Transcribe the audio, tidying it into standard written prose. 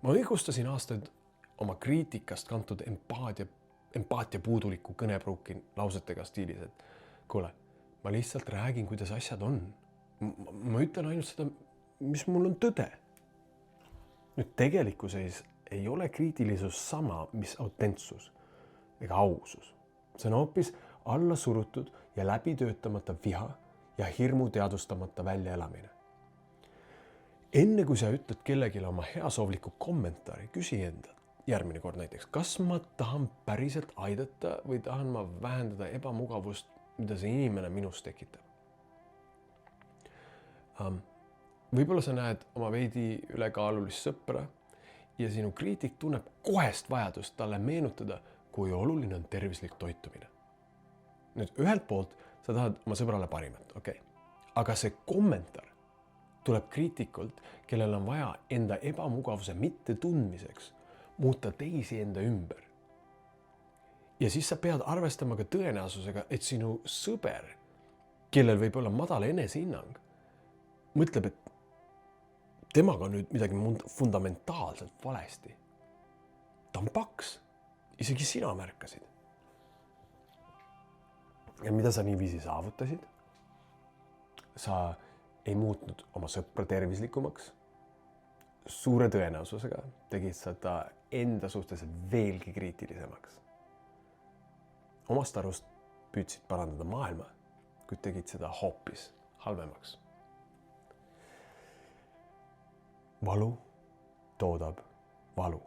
Ma õigustasin aastaid oma kriitikast kantud empaatia puuduliku kõnepruuki lausetega stiilis, et kuule, ma lihtsalt räägin, kuidas asjad on. Ma ütlen ainult seda, mis mul on tõde. Nüüd tegelikkuses ei ole kriitilisus sama, mis autentsus ega ausus. See on hoopis alla surutud ja läbitöötamata viha ja hirmu teadustamata väljaelamine. Enne kui sa ütled kellelegi oma heasoovliku kommentaari, küsi endalt järgmine kord näiteks, kas ma tahan päriselt aidata või tahan ma vähendada ebamugavust, mida see inimene minust tekitab. Võib-olla sa näed oma veidi ülekaalulist sõpra ja sinu kriitik tunneb kohest vajadust talle meenutada, kui oluline on tervislik toitumine. Nüüd ühelt poolt sa tahad oma sõbrale parimat, okei. Aga see kommentaar tuleb kriitikult, kellel on vaja enda ebamugavuse mitte tundmiseks muuta teisi enda ümber. Ja siis sa pead arvestama ka tõenäosusega, et sinu sõber, kellel võib olla madal enesehinnang, mõtleb, et temaga on nüüd midagi fundamentaalselt valesti. Ta on paks, isegi sina märkasid. Ja mida sa niiviisi saavutasid? Sa ei muutnud oma sõpra tervislikumaks. Suure tõenäosusega tegid sa ta enda suhtes veelgi kriitilisemaks. Omast arust püüdsid parandada maailma, kuid tegid seda hoopis halvemaks. Valu toodab valu.